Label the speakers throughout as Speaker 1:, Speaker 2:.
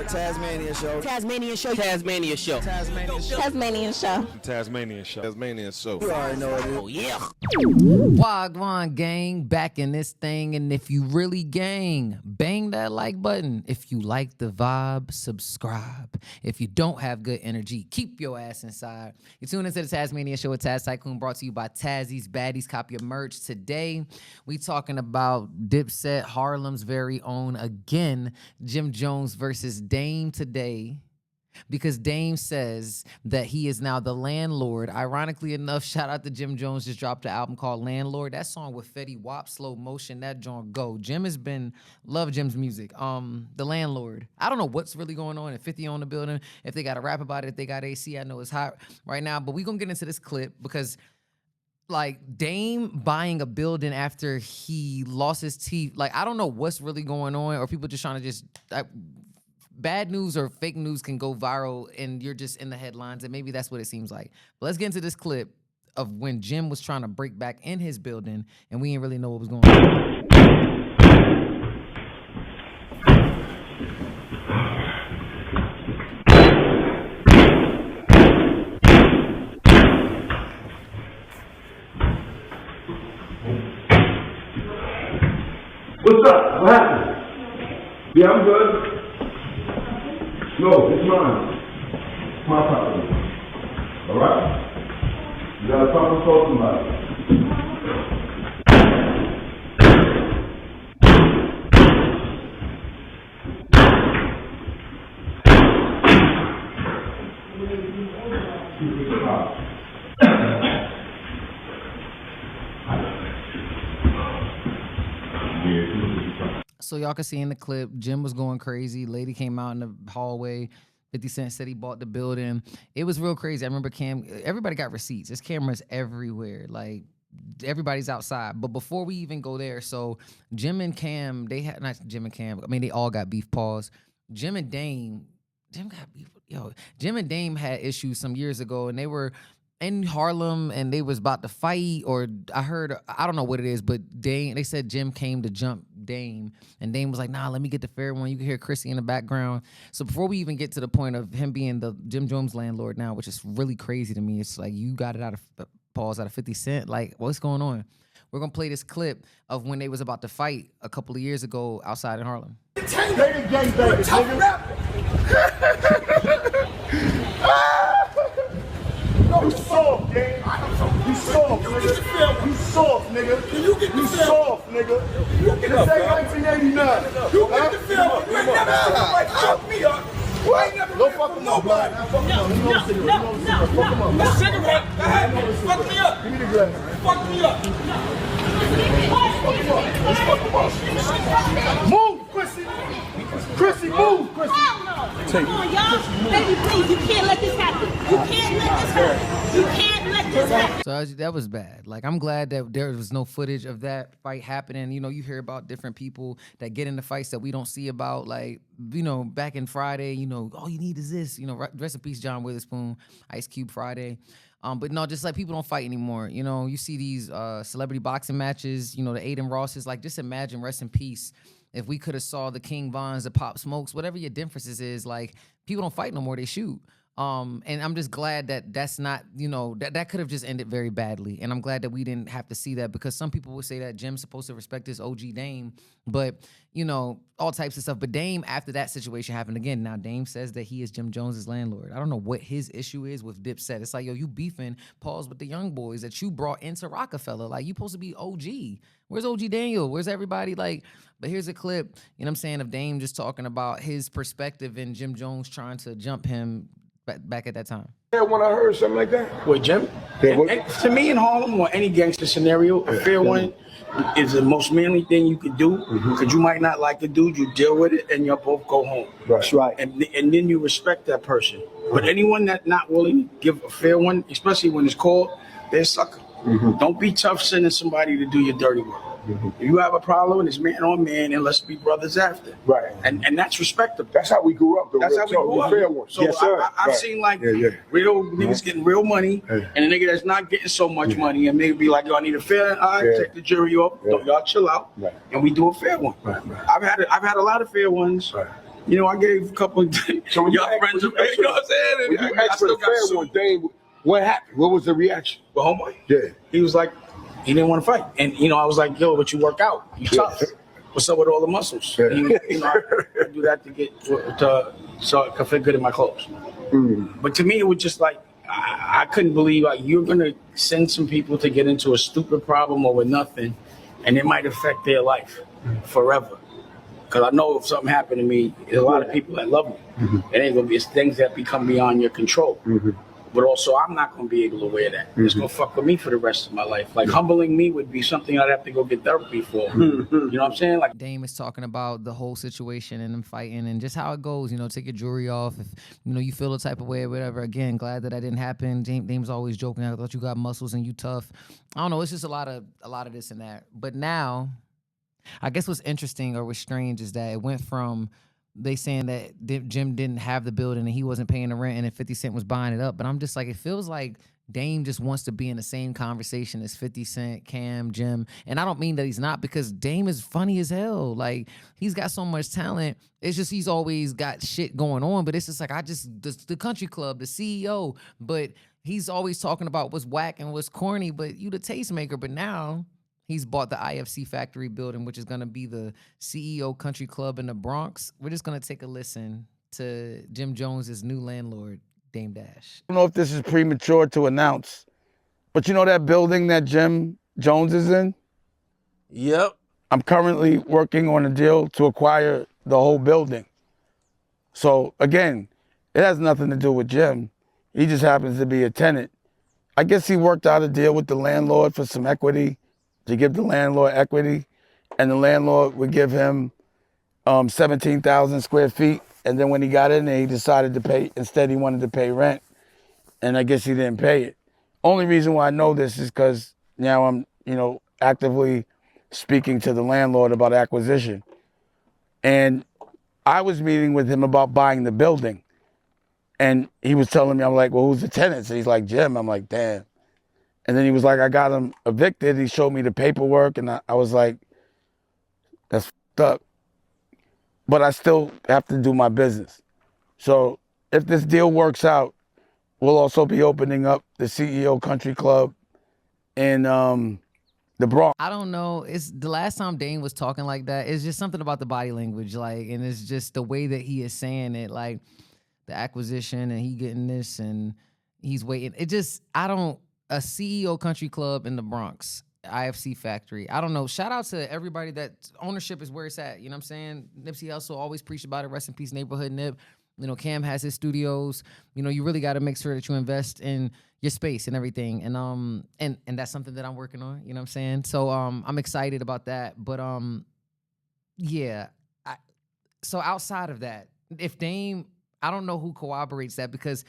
Speaker 1: Tasmania show.
Speaker 2: Tasmania show.
Speaker 1: Tasmania show.
Speaker 2: Tasmania show.
Speaker 3: Tasmanian show.
Speaker 4: Tasmanian show.
Speaker 1: You already know what it is.
Speaker 2: Oh yeah.
Speaker 5: Wagwan gang, back in this thing, and if you really gang, bang that like button. If you like the vibe, subscribe. If you don't have good energy, keep your ass inside. You're tuning into the Tasmania show with Taz Tikoon, brought to you by Tazzy's Baddies. Cop your merch. Today, we talking about Dipset, Harlem's very own, again, Jim Jones versus Dame today. Because Dame says that he is now the landlord. Ironically enough, shout out to Jim Jones, just dropped an album called Landlord. That song with Fetty Wap, slow motion, that joint go. Jim has been, love Jim's music. The Landlord. I don't know what's really going on, if 50 on the building, if they got to rap about it, if they got AC. I know it's hot right now, but we gonna get into this clip because like Dame buying a building after he lost his teeth. Like, I don't know what's really going on, or people just trying to just... bad news or fake news can go viral and you're just in the headlines, and maybe that's what it seems like. But let's get into this clip of when Jim was trying to break back in his building and we didn't really know what was going on.
Speaker 6: What's up? What happened? Yeah, I'm good. No, it's mine. It's my property. All right? You gotta talk to somebody.
Speaker 5: So y'all can see in the clip, Jim was going crazy. Lady came out in the hallway. 50 Cent said he bought the building. It was real crazy. I remember everybody got receipts. There's cameras everywhere. Like, everybody's outside. But before we even go there, so Jim and Cam, they all got beef, pause. Jim and Dame had issues some years ago, and they were in Harlem and they was about to fight, or I don't know what it is, but they said Jim came to jump Dame, and Dame was like, nah, let me get the fair one. You can hear Chrissy in the background. So before we even get to the point of him being the Jim Jones landlord now, which is really crazy to me, it's like, you got it out of 50 Cent. Like, what's going on? We're gonna play this clip of when they was about to fight a couple of years ago outside in Harlem.
Speaker 6: No, you soft, gang. You soft, nigga. You soft, nigga. Can you get the film? Soft, nigga. You get the film. 1989. You get the film. You ain't never like fuck me up. I ain't never fuck with nobody. No. Cigarette. Go ahead. Fuck me up. Give me the glass. Fuck me up. Move, Chrissy. Chrissy, move, Chrissy.
Speaker 7: Come on, y'all. Baby, please, you can't let this happen. You can't let this happen. You can't let this happen.
Speaker 5: So that was bad. Like, I'm glad that there was no footage of that fight happening. You know, you hear about different people that get into fights that we don't see about. Like, you know, back in Friday, you know, all you need is this. You know, rest in peace, John Witherspoon, Ice Cube Friday. But no, just like people don't fight anymore. You know, you see these celebrity boxing matches, you know, the Aiden Rosses. Like, just imagine, rest in peace, if we could have saw the King Vons, the Pop Smokes, whatever your differences is, like, people don't fight no more, they shoot. And I'm just glad that that's not, you know, that could have just ended very badly. And I'm glad that we didn't have to see that, because some people would say that Jim's supposed to respect his OG Dame, but, you know, all types of stuff. But Dame, after that situation happened again, now Dame says that he is Jim Jones's landlord. I don't know what his issue is with Dipset. It's like, yo, you beefing, pause, with the young boys that you brought into Rockefeller. Like, you supposed to be OG. Where's OG Daniel? Where's everybody? Like, but here's a clip, you know what I'm saying, of Dame just talking about his perspective and Jim Jones trying to jump him back at that time.
Speaker 6: Yeah, when I heard something like that.
Speaker 8: With Jim? And to me, in Harlem or any gangster scenario, a fair one is the most manly thing you could do, because you might not like the dude, you deal with it, and you'll both go home.
Speaker 6: That's right.
Speaker 8: And then you respect that person. But anyone that's not willing to give a fair one, especially when it's called, they're a sucker. Don't be tough sending somebody to do your dirty work. If you have a problem, it's man on man, and let's be brothers after.
Speaker 6: Right.
Speaker 8: And that's respectable.
Speaker 6: That's how we grew up.
Speaker 8: That's how we grew up.
Speaker 6: Fair one.
Speaker 8: So
Speaker 6: Yes, sir.
Speaker 8: I've seen like real niggas getting real money, and a nigga that's not getting so much money, and nigga be like, "Y'all need a fair." All right, take the jury off. Y'all chill out, and we do a fair one. Right. I've had a lot of fair ones. Right. You know, I gave a couple of
Speaker 6: so when
Speaker 8: y'all friends. You know what I'm saying?
Speaker 6: When you asked for the fair one, Dame, what happened? What was the reaction?
Speaker 8: Well, homeboy.
Speaker 6: Yeah.
Speaker 8: He was like, he didn't want to fight, and you know, I was like, "Yo, but you work out, you tough. What's up with all the muscles?" Yeah. You know, I do that to get so I can fit good in my clothes. But to me, it was just like I couldn't believe like you're gonna send some people to get into a stupid problem over nothing, and it might affect their life forever. Because I know if something happened to me, there's a lot of people that love me. It ain't gonna be things that become beyond your control. But also, I'm not going to be able to wear that. It's going to fuck with me for the rest of my life. Like, humbling me would be something I'd have to go get therapy for. You know what I'm saying? Like,
Speaker 5: Dame is talking about the whole situation and them fighting and just how it goes. You know, take your jewelry off if, you know, you feel a type of way or whatever. Again, glad that didn't happen. Dame's always joking. I thought you got muscles and you tough. I don't know. It's just a lot of this and that. But now, I guess what's interesting or what's strange is that it went from they saying that Jim didn't have the building and he wasn't paying the rent and then 50 Cent was buying it up. But I'm just like, it feels like Dame just wants to be in the same conversation as 50 Cent, Cam, Jim. And I don't mean that he's not, because Dame is funny as hell. Like, he's got so much talent. It's just he's always got shit going on. But it's just like, the country club, the CEO. But he's always talking about what's whack and what's corny. But you the tastemaker. But now he's bought the IFC Factory building, which is going to be the CEO country club in the Bronx. We're just going to take a listen to Jim Jones's new landlord, Dame Dash.
Speaker 3: I don't know if this is premature to announce, but you know that building that Jim Jones is in?
Speaker 4: Yep.
Speaker 3: I'm currently working on a deal to acquire the whole building. So again, it has nothing to do with Jim. He just happens to be a tenant. I guess he worked out a deal with the landlord for some equity, to give the landlord equity, and the landlord would give him 17,000 square feet. And then when he got in there, he decided to pay, instead he wanted to pay rent. And I guess he didn't pay it. Only reason why I know this is because now I'm, actively speaking to the landlord about acquisition. And I was meeting with him about buying the building. And he was telling me, I'm like, well, who's the tenants? And he's like, Jim. I'm like, damn. And then he was like, I got him evicted. He showed me the paperwork, and I was like, that's fucked up. But I still have to do my business. So if this deal works out, we'll also be opening up the CEO Country Club in the Bronx.
Speaker 5: I don't know. It's the last time Dame was talking like that. It's just something about the body language, like, and it's just the way that he is saying it, like the acquisition and he getting this and he's waiting. It just, a CEO Country Club in the Bronx, IFC Factory. I don't know. Shout out to everybody that ownership is where it's at. You know what I'm saying? Nipsey Hussle always preached about it. Rest in peace, Neighborhood Nip. Cam has his studios. You really got to make sure that you invest in your space and everything. And that's something that I'm working on. You know what I'm saying? So I'm excited about that. But yeah. So outside of that, if Dame, I don't know who corroborates that, because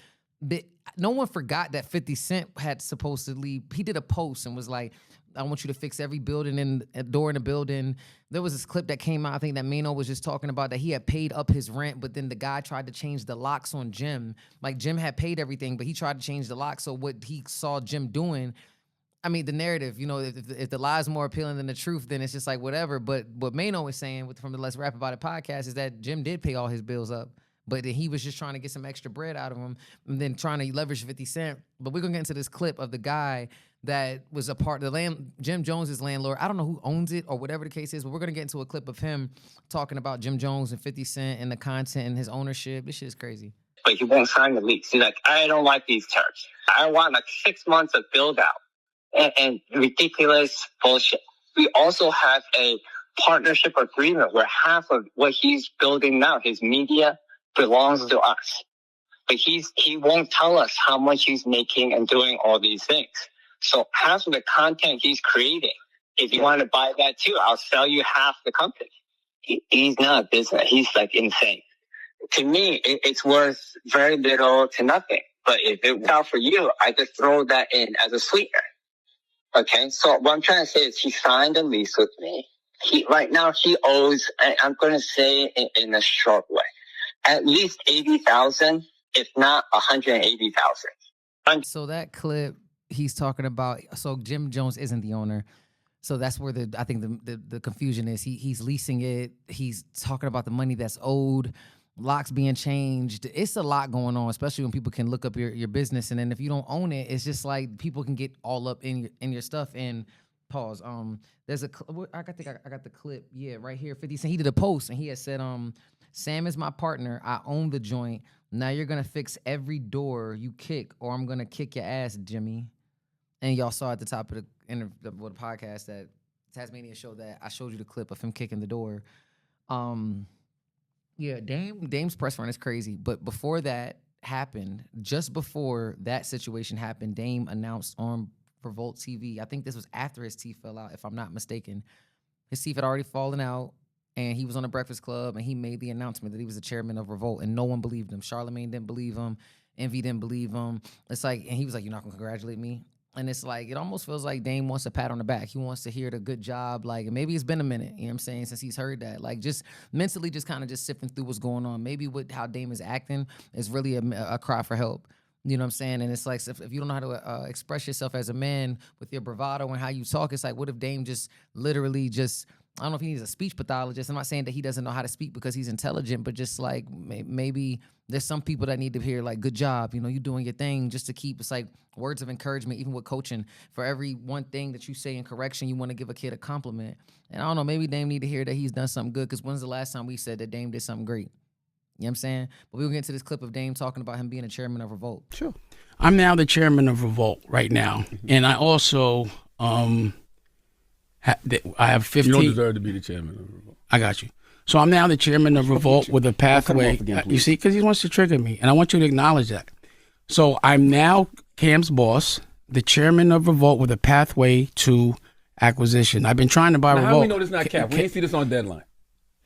Speaker 5: no one forgot that 50 Cent had supposedly, he did a post and was like, I want you to fix every building and door in the building. There was this clip that came out, I think that Mano was just talking about, that he had paid up his rent, but then the guy tried to change the locks on Jim. Like, Jim had paid everything, but he tried to change the locks. So what he saw Jim doing, I mean, the narrative, if the lie is more appealing than the truth, then it's just like whatever. But what Mano was saying from the Let's Rap About It podcast is that Jim did pay all his bills up. But he was just trying to get some extra bread out of him and then trying to leverage 50 Cent. But we're going to get into this clip of the guy that was a part of Jim Jones's landlord. I don't know who owns it or whatever the case is, but we're going to get into a clip of him talking about Jim Jones and 50 Cent and the content and his ownership. This shit is crazy.
Speaker 9: But he won't sign the lease. He's like, I don't like these terms. I want 6 months of build out and ridiculous bullshit. We also have a partnership agreement where half of what he's building now, his media, belongs to us. But he won't tell us how much he's making and doing all these things. So half of the content he's creating, if you want to buy that too, I'll sell you half the company. He's not a business. He's insane. To me, it's worth very little to nothing. But if it works out for you, I just throw that in as a sweetener. Okay, so what I'm trying to say is he signed a lease with me. Right now he owes, I'm going to say in a short way, at least 80,000, if not 180,000.
Speaker 5: So that clip he's talking about. So Jim Jones isn't the owner. So that's where I think the confusion is. He's leasing it. He's talking about the money that's owed, locks being changed. It's a lot going on, especially when people can look up your business. And then if you don't own it, it's just like people can get all up in your stuff. And pause. There's I got the clip. Yeah, right here. 50 Cent. He did a post and he had said, Sam is my partner. I own the joint. Now you're gonna fix every door you kick, or I'm gonna kick your ass, Jimmy. And y'all saw at the top of the podcast that Tasmania show that I showed you the clip of him kicking the door. Yeah, Dame's press run is crazy. But before that happened, just before that situation happened, Dame announced on Revolt TV. I think this was after his teeth fell out, if I'm not mistaken. His teeth had already fallen out, and he was on the Breakfast Club, and he made the announcement that he was the chairman of Revolt, and no one believed him. Charlamagne didn't believe him. Envy didn't believe him. It's like, and he was like, "You're not gonna congratulate me." And it's like, it almost feels like Dame wants a pat on the back. He wants to hear the good job. Like, maybe it's been a minute, you know what I'm saying, since he's heard that. Like, just mentally just kind of just sifting through what's going on. Maybe with how Dame is acting is really a cry for help. You know what I'm saying? And it's like, if you don't know how to express yourself as a man with your bravado and how you talk, it's like, what if Dame just literally just, I don't know if he needs a speech pathologist. I'm not saying that he doesn't know how to speak because he's intelligent, but just like maybe there's some people that need to hear like, good job, you know, you doing your thing, just to keep, it's like words of encouragement, even with coaching. For every one thing that you say in correction, you want to give a kid a compliment. And I don't know, maybe Dame need to hear that he's done something good, because when's the last time we said that Dame did something great? You know what I'm saying? But we'll get into this clip of Dame talking about him being a chairman of Revolt.
Speaker 10: Sure.
Speaker 8: I'm now the chairman of Revolt right now. And I also I have 15.
Speaker 10: You don't deserve to be the chairman of Revolt.
Speaker 8: I got you. So I'm now the chairman of Revolt with a pathway.
Speaker 10: Again,
Speaker 8: you see, because he wants to trigger me, and I want you to acknowledge that. So I'm now Cam's boss, the chairman of Revolt with a pathway to acquisition. I've been trying to buy
Speaker 10: Now,
Speaker 8: Revolt.
Speaker 10: how do we know this is not Cap? We ain't see this on Deadline.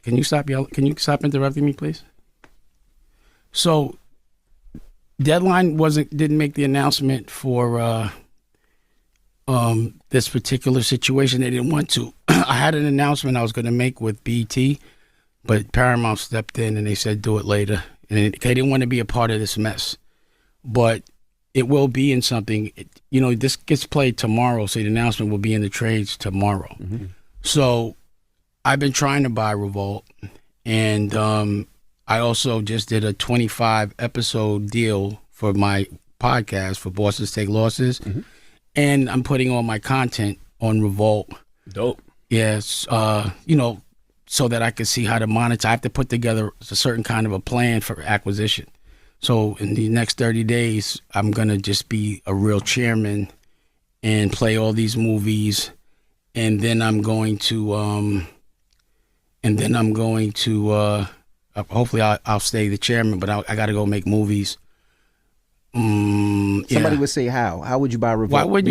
Speaker 8: Can you stop yelling? Can you stop interrupting me, please? So Deadline didn't make the announcement for this particular situation. They didn't want to. I had an announcement I was going to make with BT, but Paramount stepped in and they said do it later, and they didn't want to be a part of this mess. But it will be in something. You know, this gets played tomorrow, so the announcement will be in the trades tomorrow. Mm-hmm. So I've been trying to buy Revolt, and I also just did a 25 episode deal for my podcast for Bosses Take Losses. Mm-hmm. And I'm putting all my content on Revolt.
Speaker 10: Dope.
Speaker 8: Yes, you know, so that I can see how to monetize. I have to put together a certain kind of a plan for acquisition. So in the next 30 days, I'm gonna just be a real chairman and play all these movies, and then I'm going to, hopefully I'll stay the chairman, but I got to go make movies.
Speaker 11: Somebody would say how? How would you buy Revolt?
Speaker 8: Why wouldn't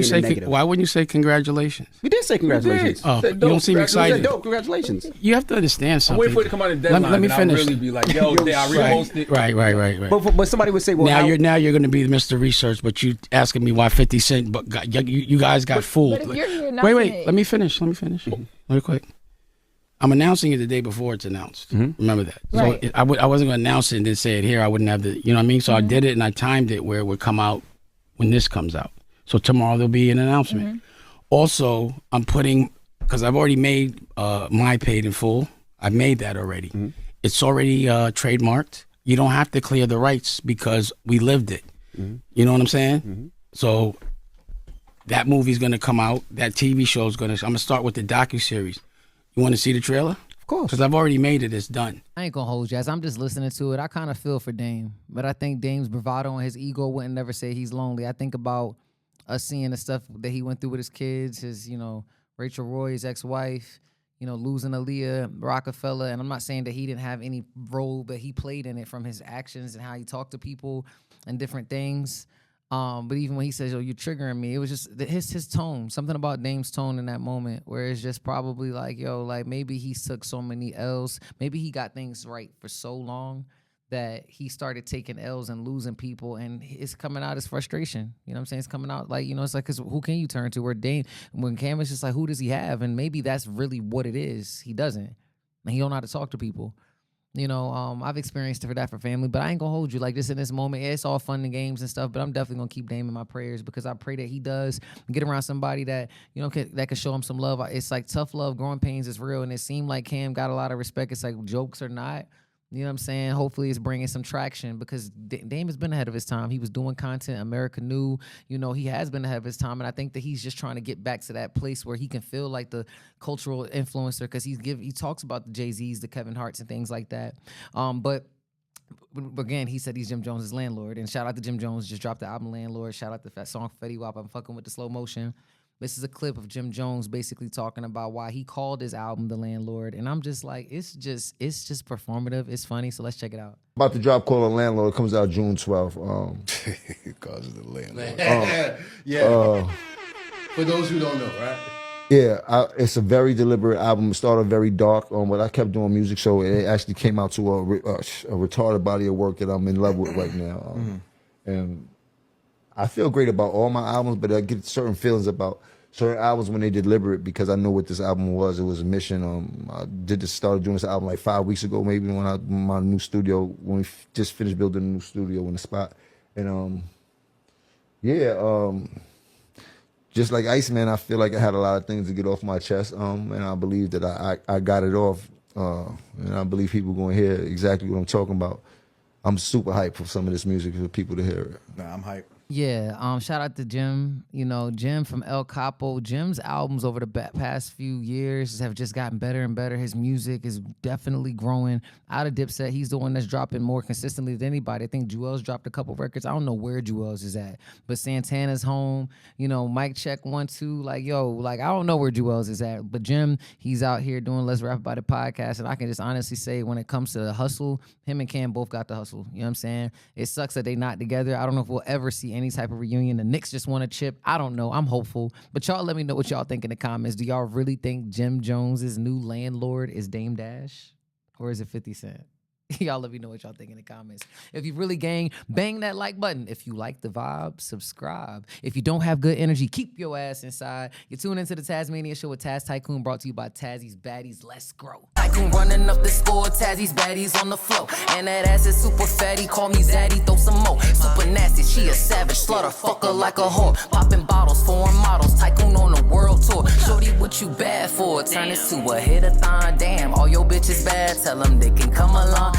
Speaker 8: you say congratulations?
Speaker 11: We did say congratulations.
Speaker 8: Oh, you don't seem excited.
Speaker 11: Dope, congratulations.
Speaker 8: You have to understand something.
Speaker 10: I'm waiting for it to come out in Deadline.
Speaker 8: Let me finish.
Speaker 10: I'll really be like, yo, I reposted.
Speaker 8: Right.
Speaker 11: But somebody would say, well,
Speaker 8: now you're going to be Mr. Research, but you asking me why 50 Cent, but you guys got fooled. Wait, let me finish. Really quick. I'm announcing it the day before it's announced. Mm-hmm. Remember that.
Speaker 2: Right.
Speaker 8: So I wasn't going to announce it and then say it here. I wouldn't have the, you know what I mean? So I did it and I timed it where it would come out when this comes out. So tomorrow there'll be an announcement. Mm-hmm. Also, I'm putting, because I've already made my Paid in Full. I made that already. Mm-hmm. It's already trademarked. You don't have to clear the rights because we lived it. Mm-hmm. You know what I'm saying? Mm-hmm. So that movie's going to come out. That TV show's going to, I'm going to start with the docuseries. You want to see the trailer?
Speaker 11: Of course.
Speaker 8: Because I've already made it. It's done.
Speaker 5: I ain't gonna hold you, as I'm just listening to it. I kind of feel for Dame, but I think Dame's bravado and his ego wouldn't never say he's lonely. I think about us seeing the stuff that he went through with his kids, his, you know, Rachel Roy's ex-wife, you know, losing Aaliyah, Rockefeller, and I'm not saying that he didn't have any role, but he played in it from his actions and how he talked to people and different things. But even when he says, "Yo, you're triggering me," it was just his tone. Something about Dame's tone in that moment, where it's just probably like, "Yo, like maybe he took so many L's. Maybe he got things right for so long that he started taking L's and losing people, and it's coming out as frustration. You know what I'm saying? It's coming out like, it's like, 'cause who can you turn to? When Cam is just like, who does he have? And maybe that's really what it is. He doesn't. And he don't know how to talk to people. I've experienced that for family, but I ain't gonna hold you. Like, just in this moment, it's all fun and games and stuff, but I'm definitely gonna keep Dame in my prayers, because I pray that he does get around somebody that, that can show him some love. It's like tough love, growing pains is real, and it seemed like Cam got a lot of respect. It's like, jokes or not, you know what I'm saying? Hopefully it's bringing some traction, because Dame has been ahead of his time. He was doing content. America knew, he has been ahead of his time. And I think that he's just trying to get back to that place where he can feel like the cultural influencer, because he talks about the Jay-Z's, the Kevin Harts and things like that. But again, he said he's Jim Jones' Landlord. And shout out to Jim Jones, just dropped the album Landlord. Shout out to that song Fetty Wap, I'm fucking with the slow motion. This is a clip of Jim Jones basically talking about why he called his album The Landlord. And I'm just like, it's just performative. It's funny. So let's check it out.
Speaker 12: About to drop called Landlord. It comes out June 12th.
Speaker 13: He calls it The Landlord.
Speaker 12: Yeah.
Speaker 13: For those who don't know, right?
Speaker 12: Yeah, it's a very deliberate album. It started very dark, but I kept doing music, so it actually came out to a retarded body of work that I'm in love with right now. And I feel great about all my albums, but I get certain feelings about certain albums when they deliver it, because I know what this album was. It was a mission. I started doing this album like 5 weeks ago, maybe, when my new studio, when we just finished building a new studio in the spot. And just like Iceman, I feel like I had a lot of things to get off my chest, and I believe that I got it off, and I believe people going to hear exactly what I'm talking about. I'm super hyped for some of this music for people to hear it.
Speaker 13: Nah, I'm hyped.
Speaker 5: Yeah, shout out to Jim. Jim from El Capo. Jim's albums over the past few years have just gotten better and better. His music is definitely growing. Out of Dipset, he's the one that's dropping more consistently than anybody. I think Jewel's dropped a couple records. I don't know where Jewel's is at, but Santana's home. Mic check 1 2. Like, I don't know where Jewel's is at, but Jim, he's out here doing Let's Rap About It podcast, and I can just honestly say, when it comes to the hustle, him and Cam both got the hustle. You know what I'm saying? It sucks that they not together. I don't know if we'll ever see any type of reunion. The Knicks just won a chip. I don't know. I'm hopeful. But y'all let me know what y'all think in the comments. Do y'all really think Jim Jones' new Landlord is Dame Dash? Or is it 50 Cent? Y'all let me know what y'all think in the comments. If you really gang, bang that like button. If you like the vibe, subscribe. If you don't have good energy, keep your ass inside. You're tuning into the Tasmania Show with Taz Tikoon, brought to you by Tazzy's Baddies. Let's grow. Tikoon running up the score, Tazzy's Baddies on the floor. And that ass is super fatty, call me Zaddy, throw some more. Super nasty, she a savage, slaughter fucker like a whore. Popping bottles, foreign models, Tikoon on the world tour. Shorty, what you bad for? Turn this to a hit-a-thon. Damn, all your bitches bad, tell them they can come along.